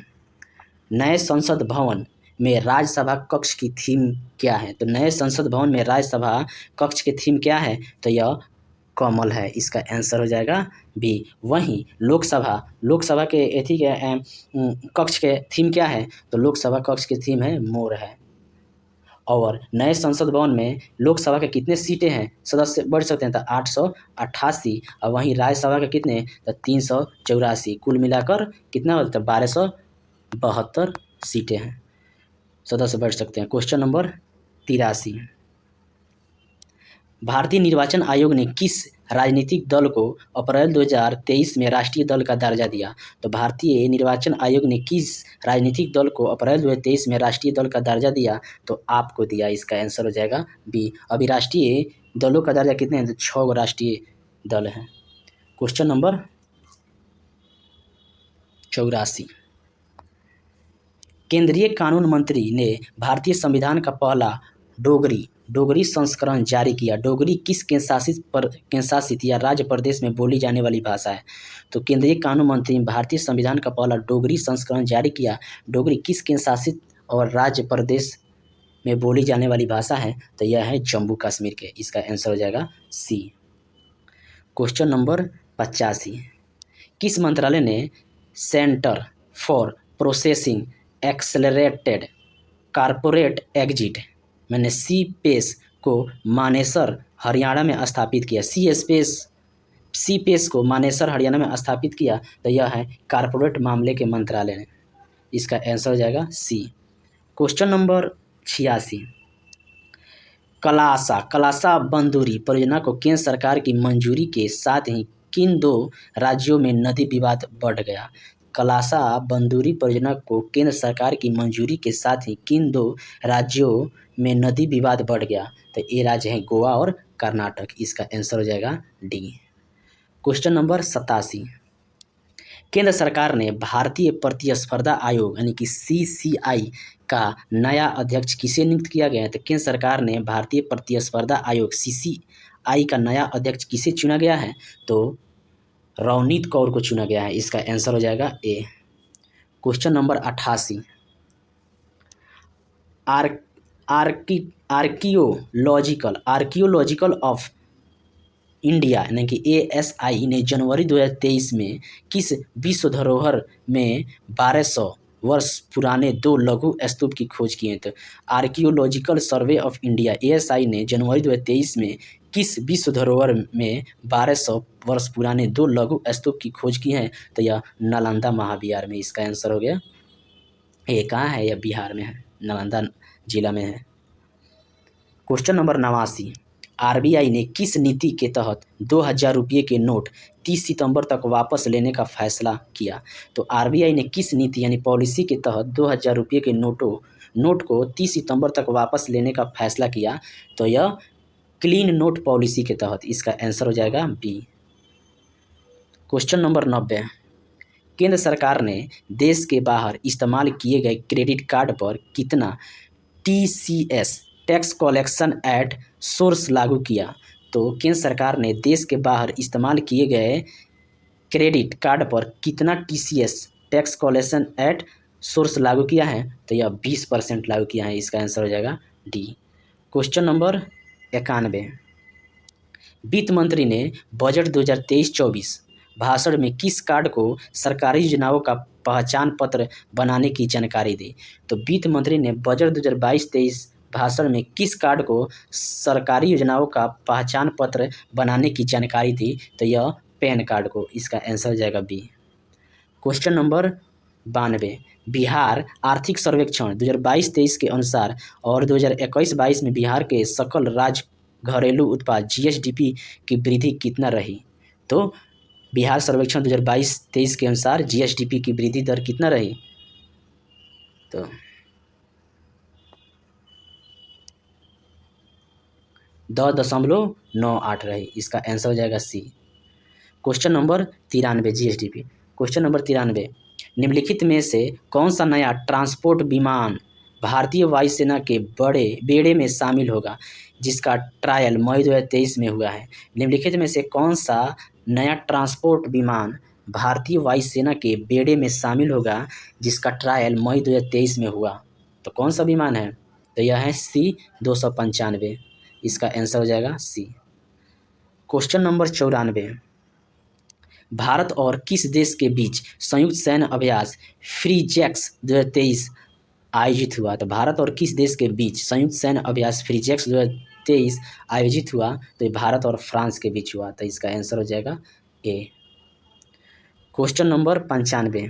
नए संसद भवन में राज्यसभा कक्ष की थीम क्या है? तो नए संसद भवन में राज्यसभा कक्ष की थीम क्या है? तो यह कमल है। इसका आंसर हो जाएगा बी। वहीं लोकसभा के एथी के कक्ष के थीम क्या है? तो लोकसभा कक्ष की थीम है मोर है। और नए संसद भवन में लोकसभा के कितने सीटें हैं, सदस्य बढ़ सकते हैं? तो 888। और वहीं राज्यसभा के कितने? तो 384। कुल मिलाकर कितना होता है? 1272 सीटें हैं, सदस्य बढ़ सकते हैं। क्वेश्चन नंबर 83, भारतीय निर्वाचन आयोग ने किस राजनीतिक दल को अप्रैल 2023 में राष्ट्रीय दल का दर्जा दिया? तो भारतीय निर्वाचन आयोग ने किस राजनीतिक दल को अप्रैल 2023 में राष्ट्रीय दल का दर्जा दिया? तो आपको दिया। इसका आंसर हो जाएगा बी। अभी राष्ट्रीय दलों का दर्जा कितने हैं? तो 6 राष्ट्रीय दल हैं। क्वेश्चन नंबर 84, केंद्रीय कानून मंत्री ने भारतीय संविधान का पहला डोगरी संस्करण जारी किया। डोगरी किस केंद्र शासित या राज्य प्रदेश में बोली जाने वाली भाषा है? तो केंद्रीय कानून मंत्री ने भारतीय संविधान का पहला डोगरी संस्करण जारी किया। डोगरी किस केंद्र शासित और राज्य प्रदेश में बोली जाने वाली भाषा है? तो यह है जम्मू कश्मीर के। इसका आंसर हो जाएगा सी। क्वेश्चन नंबर 85, किस मंत्रालय ने centre for processing accelerated corporate exit मैंने सीपेस को मानेसर हरियाणा में स्थापित किया? सीपेस को मानेसर हरियाणा में स्थापित किया। तो यह है कॉर्पोरेट मामले के मंत्रालय ने। इसका आंसर हो जाएगा सी। क्वेश्चन नंबर 86, कलासा बंदूरी परियोजना को केंद्र सरकार की मंजूरी के साथ ही किन 2 राज्यों में नदी विवाद बढ़ गया? कलासा बंदूरी परियोजना को केंद्र सरकार की मंजूरी के साथ ही किन 2 राज्यों में नदी विवाद बढ़ गया? तो ये राज्य हैं गोवा और कर्नाटक। इसका आंसर हो जाएगा डी। क्वेश्चन नंबर 87, केंद्र सरकार ने भारतीय प्रतिस्पर्धा आयोग यानी कि सीसीआई का नया अध्यक्ष किसे नियुक्त किया गया है? तो केंद्र सरकार ने भारतीय प्रतिस्पर्धा आयोग सीसीआई का नया अध्यक्ष किसे चुना गया है? तो रवनीत कौर को चुना गया है। इसका आंसर हो जाएगा A. Question number 88, archaeological of India यानी कि एएसआई ने जनवरी 2023 में किस विश्व धरोहर में 1200 वर्ष पुराने 2 लघु स्तूप की खोज की है। तो archaeological survey of India ASI ने जनवरी 2023 में किस विश्व धरोहर में 1200 वर्ष पुराने 2 लघु स्तूप की खोज की है? तो यह नालंदा महाविहार में इसका आंसर हो गया। ये कहाँ है? यह बिहार में है, नालंदा जिला में है। क्वेश्चन नंबर 89, RBI ने किस नीति के तहत 2000 रुपये के नोट 30 सितंबर तक वापस लेने का फैसला किया? तो RBI ने किस नीति यानी पॉलिसी के तहत 2000 रुपये के नोट को 30 सितंबर तक वापस लेने का फैसला किया? तो यह क्लीन नोट पॉलिसी के तहत, इसका आंसर हो जाएगा बी। क्वेश्चन नंबर 90, केंद्र सरकार ने देश के बाहर इस्तेमाल किए गए क्रेडिट कार्ड पर कितना TCS tax collection at source लागू किया? तो केंद्र सरकार ने देश के बाहर इस्तेमाल किए गए क्रेडिट कार्ड पर कितना TCS tax collection at source लागू किया है? तो यह 20% लागू किया है, इसका आंसर हो जाएगा डी। क्वेश्चन नंबर 91, वित्त मंत्री ने बजट 2023-24 भाषण में किस कार्ड को सरकारी योजनाओं का पहचान पत्र बनाने की जानकारी दी? तो वित्त मंत्री ने बजट 2022-23 भाषण में किस कार्ड को सरकारी योजनाओं का पहचान पत्र बनाने की जानकारी दी? तो यह पैन कार्ड को, इसका आंसर हो जाएगा बी। क्वेश्चन नंबर 92, बिहार आर्थिक सर्वेक्षण 2022-23 के अनुसार और 2021-22 में बिहार के सकल राज्य घरेलू उत्पाद GSDP की वृद्धि कितना रही? तो बिहार सर्वेक्षण 2022-23 के अनुसार GSDP की वृद्धि दर कितना रही? तो 10.98 रही, इसका आंसर हो जाएगा C. Question number 93 GSDP। Question number 93, निम्नलिखित में से कौन सा नया ट्रांसपोर्ट विमान भारतीय वायुसेना के बेड़े में शामिल होगा जिसका ट्रायल मई 2023 में हुआ है? निम्नलिखित में से कौन सा नया ट्रांसपोर्ट विमान भारतीय वायुसेना के बेड़े में शामिल होगा जिसका ट्रायल मई 2023 में हुआ? तो कौन सा विमान है? तो यह है C-295, इसका आंसर हो जाएगा सी। क्वेश्चन नंबर 94, भारत और किस देश के बीच संयुक्त सैन्य अभ्यास फ्रीजैक्स 2023 आयोजित हुआ? तो भारत और किस देश के बीच संयुक्त सैन्य अभ्यास फ्रीजैक्स 2023 आयोजित हुआ? तो ये भारत और फ्रांस के बीच हुआ, तो इसका आंसर हो जाएगा ए। क्वेश्चन नंबर 95,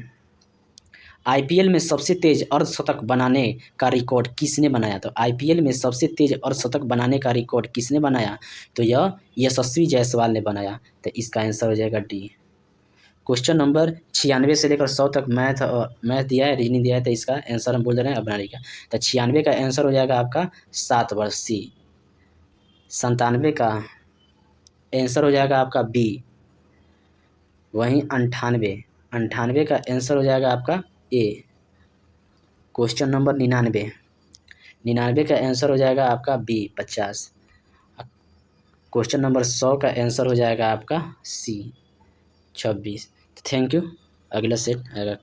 IPL में सबसे तेज अर्धशतक बनाने का रिकॉर्ड किसने बनाया? तो IPL में सबसे तेज अर्धशतक बनाने का रिकॉर्ड किसने बनाया? तो यह यशस्वी जायसवाल ने बनाया, तो इसका आंसर हो जाएगा डी। क्वेश्चन नंबर 96 से लेकर 100 तक मैथ दिया है, रीजनिंग दिया है, तो इसका आंसर हम बोल दे रहे हैं अबनारी का। तो 96 का आंसर हो जाएगा आपका 7 वर्ष सी। 97 का आंसर हो जाएगा आपका बी। वहीं 98 का आंसर हो जाएगा आपका ए। क्वेश्चन नंबर 99 का आंसर हो जाएगा आपका बी 50। क्वेश्चन नंबर 100 का आंसर हो जाएगा आपका सी 26। Thank you. अगला सेट आएगा।